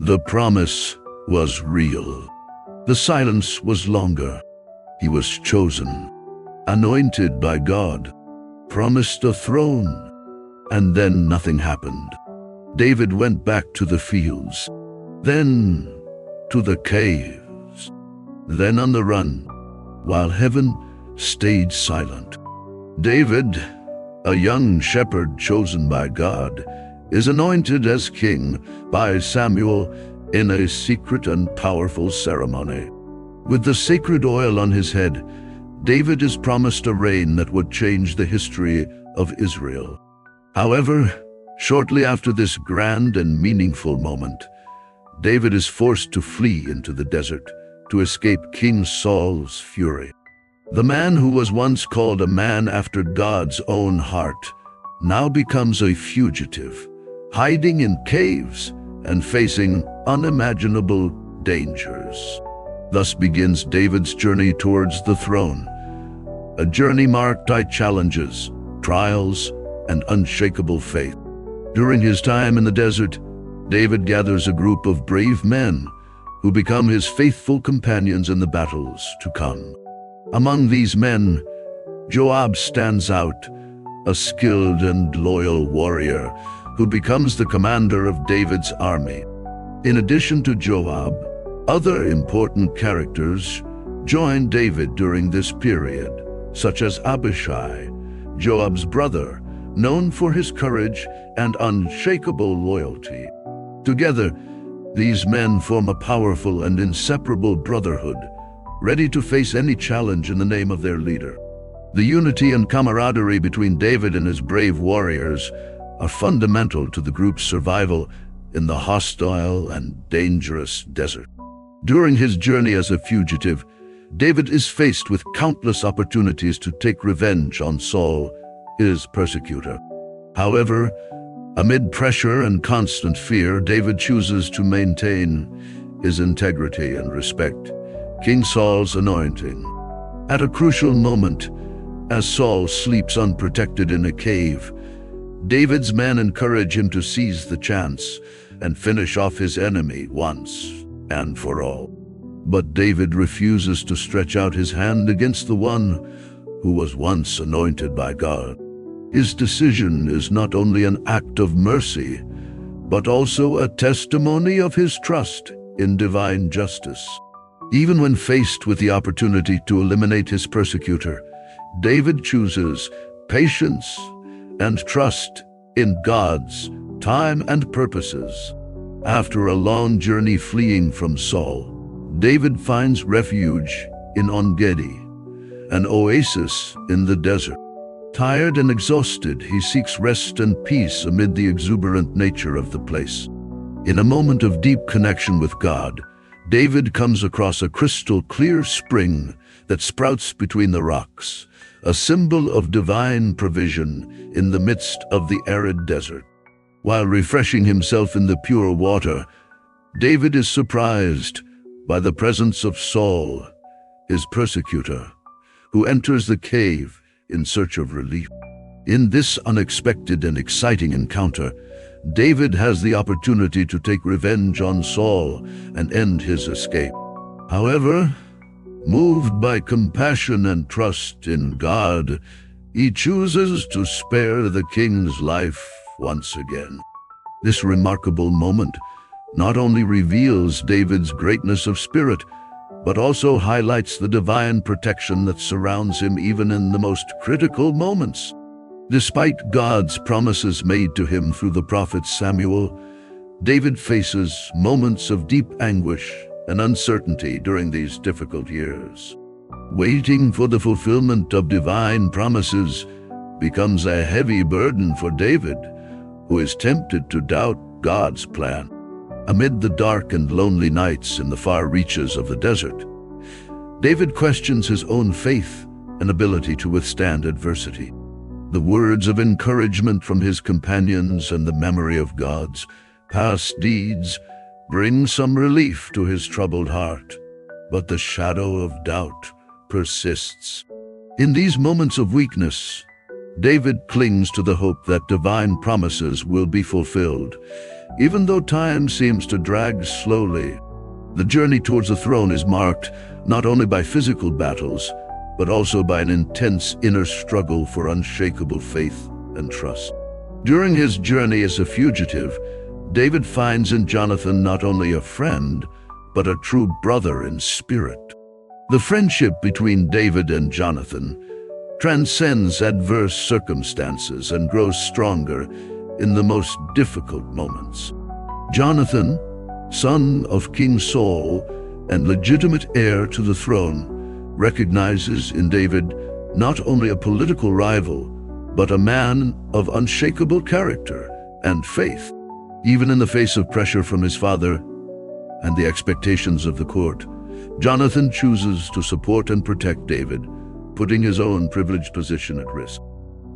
The promise was real. The silence was longer. He was chosen, anointed by God, promised a throne, and then nothing happened. David went back to the fields, then to the caves, then on the run, while heaven stayed silent. David, a young shepherd chosen by God, is anointed as king by Samuel in a secret and powerful ceremony. With the sacred oil on his head, David is promised a reign that would change the history of Israel. However, shortly after this grand and meaningful moment, David is forced to flee into the desert to escape King Saul's fury. The man who was once called a man after God's own heart now becomes a fugitive, hiding in caves and facing unimaginable dangers. Thus begins David's journey towards the throne, a journey marked by challenges, trials, and unshakable faith. During his time in the desert, David gathers a group of brave men who become his faithful companions in the battles to come. Among these men, Joab stands out, a skilled and loyal warrior who becomes the commander of David's army. In addition to Joab, other important characters join David during this period, such as Abishai, Joab's brother, known for his courage and unshakable loyalty. Together, these men form a powerful and inseparable brotherhood, ready to face any challenge in the name of their leader. The unity and camaraderie between David and his brave warriors are fundamental to the group's survival in the hostile and dangerous desert. During his journey as a fugitive, David is faced with countless opportunities to take revenge on Saul, his persecutor. However, amid pressure and constant fear, David chooses to maintain his integrity and respect King Saul's anointing. At a crucial moment, as Saul sleeps unprotected in a cave, David's men encourage him to seize the chance and finish off his enemy once and for all. But David refuses to stretch out his hand against the one who was once anointed by God. His decision is not only an act of mercy, but also a testimony of his trust in divine justice. Even when faced with the opportunity to eliminate his persecutor, David chooses patience and trust in God's time and purposes. After a long journey fleeing from Saul, David finds refuge in En-Gedi, an oasis in the desert. Tired and exhausted, he seeks rest and peace amid the exuberant nature of the place. In a moment of deep connection with God, David comes across a crystal-clear spring that sprouts between the rocks, a symbol of divine provision in the midst of the arid desert. While refreshing himself in the pure water, David is surprised by the presence of Saul, his persecutor, who enters the cave in search of relief. In this unexpected and exciting encounter, David has the opportunity to take revenge on Saul and end his escape. However, moved by compassion and trust in God, he chooses to spare the king's life once again. This remarkable moment not only reveals David's greatness of spirit, but also highlights the divine protection that surrounds him even in the most critical moments. Despite God's promises made to him through the prophet Samuel, David faces moments of deep anguish and uncertainty during these difficult years. Waiting for the fulfillment of divine promises becomes a heavy burden for David, who is tempted to doubt God's plan. Amid the dark and lonely nights in the far reaches of the desert, David questions his own faith and ability to withstand adversity. The words of encouragement from his companions and the memory of God's past deeds bring some relief to his troubled heart, but the shadow of doubt persists. In these moments of weakness, David clings to the hope that divine promises will be fulfilled, even though time seems to drag slowly. The journey towards the throne is marked not only by physical battles, but also by an intense inner struggle for unshakable faith and trust. During his journey as a fugitive, David finds in Jonathan not only a friend, but a true brother in spirit. The friendship between David and Jonathan transcends adverse circumstances and grows stronger in the most difficult moments. Jonathan, son of King Saul and legitimate heir to the throne, recognizes in David not only a political rival, but a man of unshakable character and faith. Even in the face of pressure from his father and the expectations of the court, Jonathan chooses to support and protect David, putting his own privileged position at risk.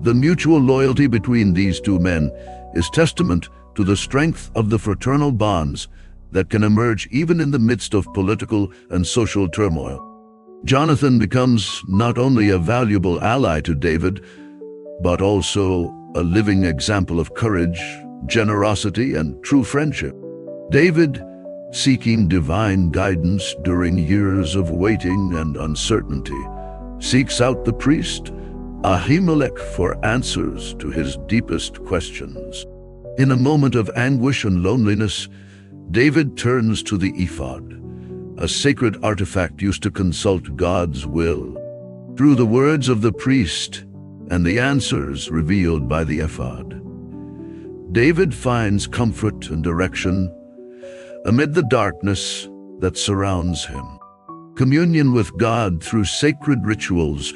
The mutual loyalty between these two men is testament to the strength of the fraternal bonds that can emerge even in the midst of political and social turmoil. Jonathan becomes not only a valuable ally to David, but also a living example of courage, generosity, and true friendship. David, seeking divine guidance during years of waiting and uncertainty, seeks out the priest Ahimelech for answers to his deepest questions. In a moment of anguish and loneliness, David turns to the ephod, a sacred artifact used to consult God's will. Through the words of the priest and the answers revealed by the ephod, David finds comfort and direction amid the darkness that surrounds him. Communion with God through sacred rituals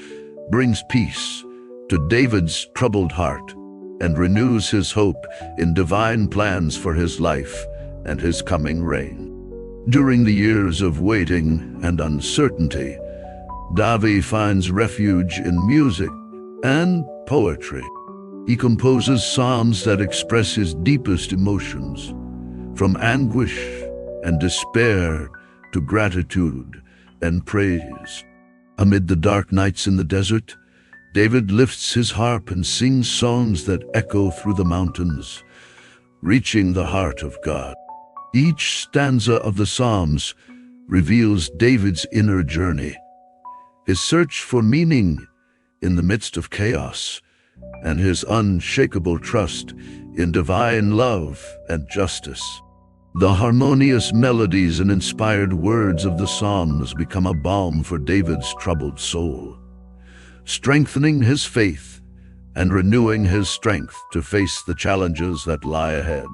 brings peace to David's troubled heart and renews his hope in divine plans for his life and his coming reign. During the years of waiting and uncertainty, Davi finds refuge in music and poetry. He composes psalms that express his deepest emotions, from anguish and despair to gratitude and praise. Amid the dark nights in the desert, David lifts his harp and sings songs that echo through the mountains, reaching the heart of God. Each stanza of the Psalms reveals David's inner journey, his search for meaning in the midst of chaos, and his unshakable trust in divine love and justice. The harmonious melodies and inspired words of the Psalms become a balm for David's troubled soul, strengthening his faith and renewing his strength to face the challenges that lie ahead.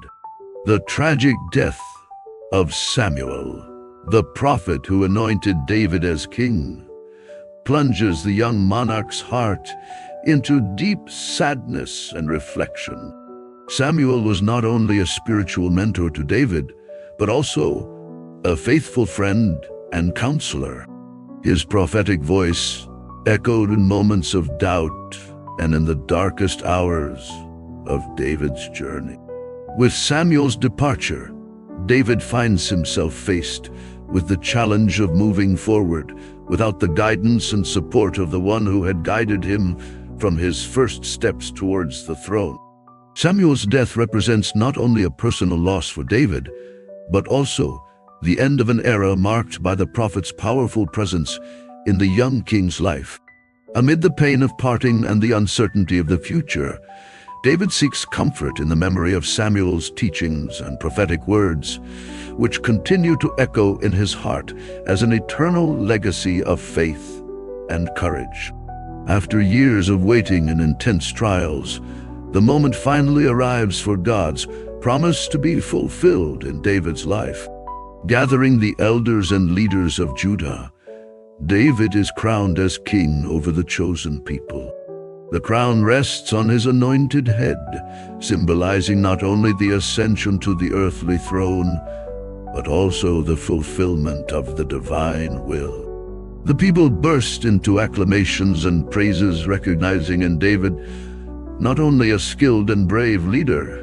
The tragic death of Samuel, the prophet who anointed David as king, plunges the young monarch's heart into deep sadness and reflection. Samuel was not only a spiritual mentor to David, but also a faithful friend and counselor. His prophetic voice echoed in moments of doubt and in the darkest hours of David's journey. With Samuel's departure, David finds himself faced with the challenge of moving forward without the guidance and support of the one who had guided him from his first steps towards the throne. Samuel's death represents not only a personal loss for David, but also the end of an era marked by the prophet's powerful presence in the young king's life. Amid the pain of parting and the uncertainty of the future, David seeks comfort in the memory of Samuel's teachings and prophetic words, which continue to echo in his heart as an eternal legacy of faith and courage. After years of waiting and intense trials, the moment finally arrives for God's promise to be fulfilled in David's life. Gathering the elders and leaders of Judah, David is crowned as king over the chosen people. The crown rests on his anointed head, symbolizing not only the ascension to the earthly throne, but also the fulfillment of the divine will. The people burst into acclamations and praises, recognizing in David not only a skilled and brave leader,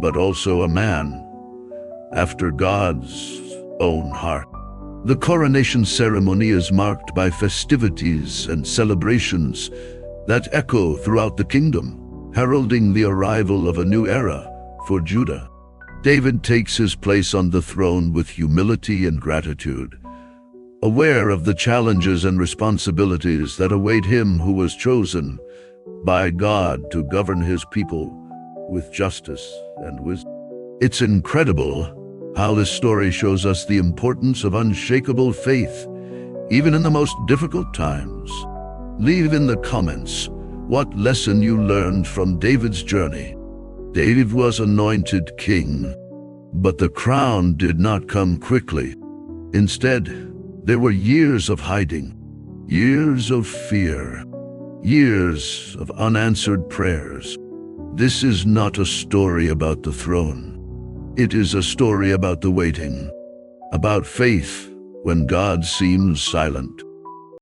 but also a man after God's own heart. The coronation ceremony is marked by festivities and celebrations that echo throughout the kingdom, heralding the arrival of a new era for Judah. David takes his place on the throne with humility and gratitude, aware of the challenges and responsibilities that await him who was chosen by God to govern his people with justice and wisdom. It's incredible how this story shows us the importance of unshakable faith, even in the most difficult times. Leave in the comments what lesson you learned from David's journey. David was anointed king, but the crown did not come quickly. Instead, there were years of hiding, years of fear, years of unanswered prayers. This is not a story about the throne. It is a story about the waiting, about faith when God seems silent.